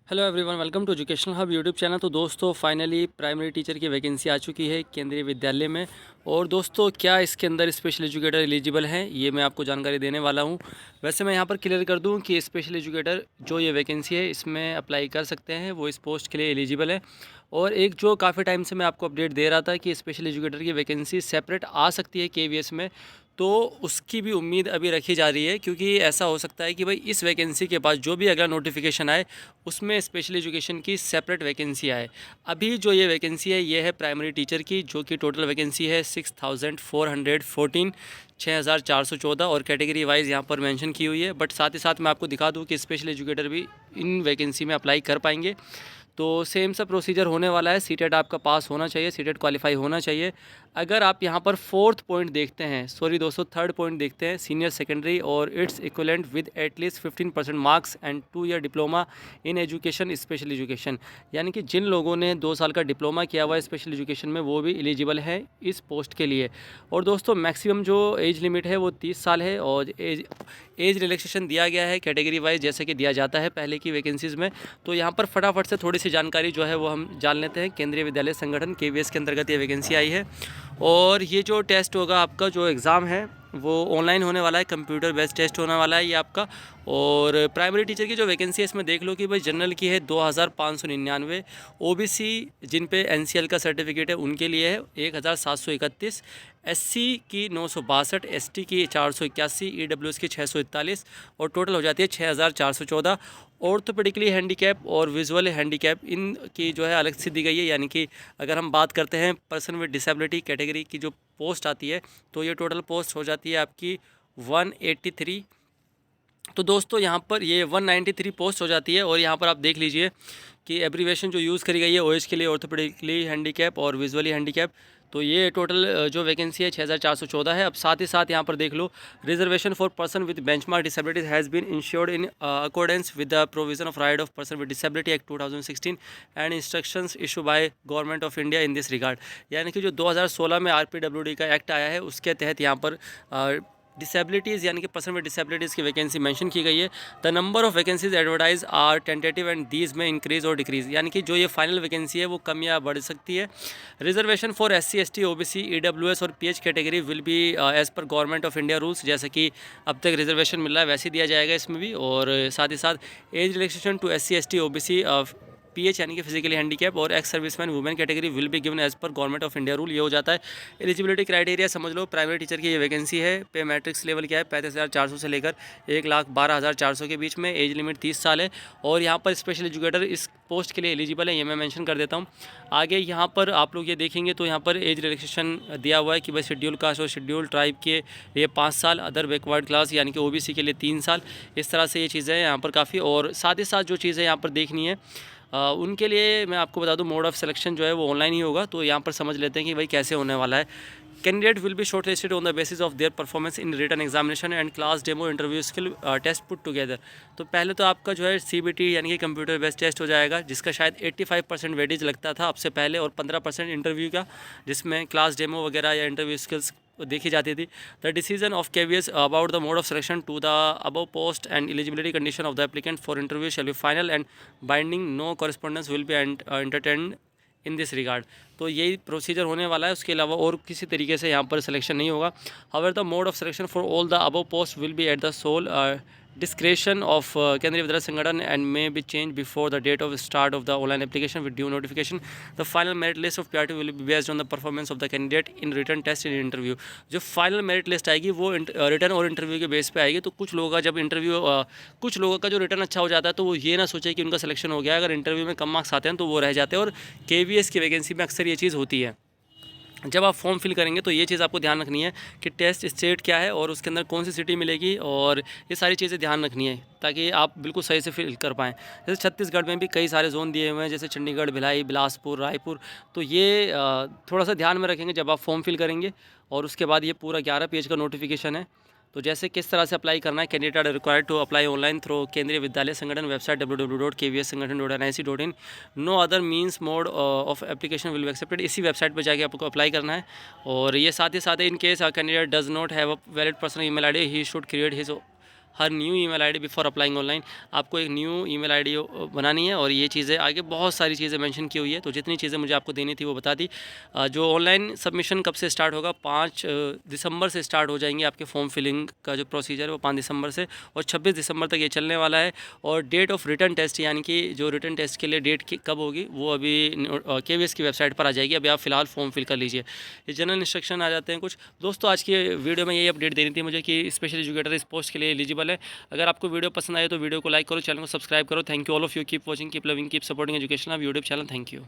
Hello everyone, welcome to educational hub YouTube channel. तो दोस्तों finally primary teacher की vacancy आ चुकी है केंद्रीय विद्यालय में। और दोस्तों क्या इसके अंदर स्पेशल एजुकेटर एलिजिबल हैं, ये मैं आपको जानकारी देने वाला हूँ। वैसे मैं यहाँ पर क्लियर कर दूँ कि स्पेशल एजुकेटर जो ये वैकेंसी है इसमें अप्लाई कर सकते हैं, वो इस पोस्ट के लिए एलिजिबल है। और एक जो काफ़ी टाइम से मैं आपको अपडेट दे रहा था कि स्पेशल एजुकेटर की वैकेंसी सेपरेट आ सकती है केवीएस में, तो उसकी भी उम्मीद अभी रखी जा रही है, क्योंकि ऐसा हो सकता है कि भाई इस वैकेंसी के बाद जो भी अगला नोटिफिकेशन आए उसमें स्पेशल एजुकेशन की सेपरेट वैकेंसी आए। अभी जो ये वैकेंसी है ये है प्राइमरी टीचर की, जो कि टोटल वैकेंसी है 6414, 6414, और कैटेगरी वाइज यहाँ पर मेंशन की हुई है। बट साथ ही साथ मैं आपको दिखा दूँ कि स्पेशल एजुकेटर भी इन वैकेंसी में अप्लाई कर पाएंगे। तो सेम सा प्रोसीजर होने वाला है। सीटेट आपका पास होना चाहिए, सीटेट क्वालिफाई होना चाहिए। अगर आप यहाँ पर फोर्थ पॉइंट देखते हैं, सॉरी दोस्तों थर्ड पॉइंट देखते हैं, सीनियर सेकेंडरी और its equivalent with at least 15% marks and 2 year diploma in education special education, यानी कि जिन लोगों ने 2 साल का डिप्लोमा किया हुआ है स्पेशल एजुकेशन में वो भी एलिजिबल है इस पोस्ट के लिए। और दोस्तों मैक्सिमम जो एज लिमिट है वो 30 साल है, और एज रिलैक्सेशन दिया गया है कैटेगरी वाइज जैसे कि दिया जाता है पहले की वैकेंसीज़ में। तो यहाँ पर फटाफट से थोड़ी सी जानकारी जो है वो हम जान लेते हैं। केंद्रीय विद्यालय संगठन केवीएस के अंतर्गत ये वैकेंसी आई है, और ये जो टेस्ट होगा आपका, जो एग्ज़ाम है वो ऑनलाइन होने वाला है, कंप्यूटर बेस्ड टेस्ट होने वाला है ये आपका। और प्राइमरी टीचर की जो वैकेंसी है इसमें देख लो कि भाई जनरल की है 2599, ओबीसी जिन पे एनसीएल का सर्टिफिकेट है उनके लिए है 1731, एससी की 962, एसटी की 481, ईडब्ल्यूएस की 641, और टोटल हो जाती है 6414। ऑर्थोपेडिकली हैंडीकैप और विजुअल हैंडीकैप इनकी जो है अलग से दी गई है, यानी कि अगर हम बात करते हैं पर्सन विद डिसेबिलिटी कैटेगरी की जो पोस्ट आती है तो ये टोटल पोस्ट हो जाती है आपकी 183। तो दोस्तों यहाँ पर ये 193 पोस्ट हो जाती है। और यहाँ पर आप देख लीजिए कि एब्रीवेशन जो यूज़ करी गई है ओएच के लिए ऑर्थोपेडिकली हैंडीकैप और विजुअली हैंडीकैप। तो ये टोटल जो वैकेंसी है 6414 है। अब साथ ही साथ यहाँ पर देख लो, reservation for person with benchmark disabilities has been ensured in accordance with the provision of right of person with disability act 2016 and instructions issue by government of India in this regard, यानी कि जो 2016 में RPWD का act आया है उसके तहत यहाँ पर डिसेबिलिटीज़ यानी कि पर्सन विद डिसेबिलिटीज़ की वैकेंसी मेंशन की गई है। The number of vacancies advertise are tentative and these में इंक्रीज और डिक्रीज, यानी कि जो ये फाइनल वैकेंसी है वो कम या बढ़ सकती है। Reservation for SC, ST, OBC, EWS और PH category will be as per government of India rules, जैसे कि अब तक रिजर्वेशन मिल रहा है वैसे ही दिया जाएगा इसमें भी। और साथ ही साथ age relaxation to SC, ST, OBC, PH यानी कि फिजिकली हैंडीकैप और ex serviceman women category will be given as per government of India rule, ये हो जाता है। एलिजिबिलिटी क्राइटेरिया समझ लो, प्राइमरी टीचर की ये वैकेंसी है। पे मैट्रिक्स लेवल क्या है, 35,400 से लेकर 1,12,400 के बीच में। एज लिमिट 30 साल है। और यहाँ पर स्पेशल एजुकेटर इस पोस्ट के लिए एलिजिबल है, ये मैं मेंशन कर देता हूँ। आगे यहाँ पर आप लोग ये देखेंगे तो यहाँ पर एज रिलैक्सेशन दिया हुआ है कि भाई शेड्यूल कास्ट और शेड्यूल ट्राइब के लिए 5 साल, अदर बैकवर्ड क्लास यानी कि ओबीसी के लिए 3 साल। इस तरह से ये चीज़ें यहाँ पर काफ़ी। और साथ ही साथ जो चीज़ें यहाँ पर देखनी है उनके लिए मैं आपको बता दूं, मोड ऑफ सिलेक्शन जो है वो ऑनलाइन ही होगा। तो यहाँ पर समझ लेते हैं कि भाई कैसे होने वाला है। Candidate will be short listed on the basis of their performance in written examination and class demo interview skill test put together. तो पहले तो आपका जो है सीबीटी यानी कि कंप्यूटर बेस्ड टेस्ट हो जाएगा, जिसका शायद 85% वेटेज लगता था अब से पहले, और 15% इंटरव्यू का, जिसमें क्लास डेमो वगैरह या इंटरव्यू स्किल्स देखी जाती थी। The decision of KVS about the mode of selection to the above post and eligibility condition of the applicant for interview shall be final and binding, no correspondence will be entertained in this regard. तो यही procedure होने वाला है, उसके अलावा और किसी तरीके से यहाँ पर सिलेक्शन नहीं होगा। However the mode of selection for all the above post will be at the sole discretion of केंद्रीय विद्यालय संगठन and may be changed before the date of start of the online application with due notification. The final merit list of PRT will be based on the performance of the candidate in written test and interview. जो final merit list आएगी वो return और interview के base पे आएगी। तो कुछ लोगों का जब इंटरव्यू कुछ लोगों का जो रिटर्न अच्छा हो जाता है तो वो ये ना सोचे कि उनका सिलेक्शन हो गया, अगर इंटरव्यू में कम मार्क्स आते हैं तो वो रह जाते हैं। और केवीएस की वैकेंसी में अक्सर ये चीज़ होती है। जब आप फॉर्म फिल करेंगे तो ये चीज़ आपको ध्यान रखनी है कि टेस्ट स्टेट क्या है और उसके अंदर कौन सी सिटी मिलेगी, और ये सारी चीज़ें ध्यान रखनी है ताकि आप बिल्कुल सही से फिल कर पाएँ। जैसे छत्तीसगढ़ में भी कई सारे जोन दिए हुए हैं, जैसे चंडीगढ़, भिलाई, बिलासपुर, रायपुर। तो ये थोड़ा सा ध्यान में रखेंगे जब आप फॉर्म फिल करेंगे। और उसके बाद ये पूरा 11 पेज का नोटिफिकेशन है। तो जैसे किस तरह से अप्लाई करना है, candidate are required to apply online through Kendriya Vidyalaya Sangathan website www.kvssangathan.nic.in। No other means mode of application will be accepted. इसी वेबसाइट पर जाके आपको अप्लाई करना है। और ये साथ ही साथ in case candidate does not have a valid personal email ID, he should create his her new email ID before applying online आपको एक न्यू ईमेल आईडी बनानी है। और ये चीज़ें आगे बहुत सारी चीज़ें मेंशन की हुई है, तो जितनी चीज़ें मुझे आपको देनी थी वो बता दी। जो ऑनलाइन सबमिशन कब से स्टार्ट होगा, 5 दिसंबर से स्टार्ट हो जाएंगे आपके फॉर्म फिलिंग का जो प्रोसीजर है वो 5 दिसंबर से, और 26 दिसंबर तक ये चलने वाला है। और डेट ऑफ रिटर्न टेस्ट यानी कि जो रिटर्न टेस्ट के लिए डेट कब होगी वो अभी KVS की वेबसाइट पर आ जाएगी। अभी आप फिलहाल फॉर्म फिल कर लीजिए। ये जनरल इंस्ट्रक्शन आ जाते हैं कुछ। दोस्तों आज की वीडियो में यही अपडेट देनी थी मुझे कि स्पेशल एजुकेटर इस पोस्ट के लिए एलिजिबल है। अगर आपको वीडियो पसंद आए तो वीडियो को लाइक करो, चैनल को सब्सक्राइब करो। Thank you all of you, keep watching, keep loving, keep supporting education of YouTube channel. Thank you.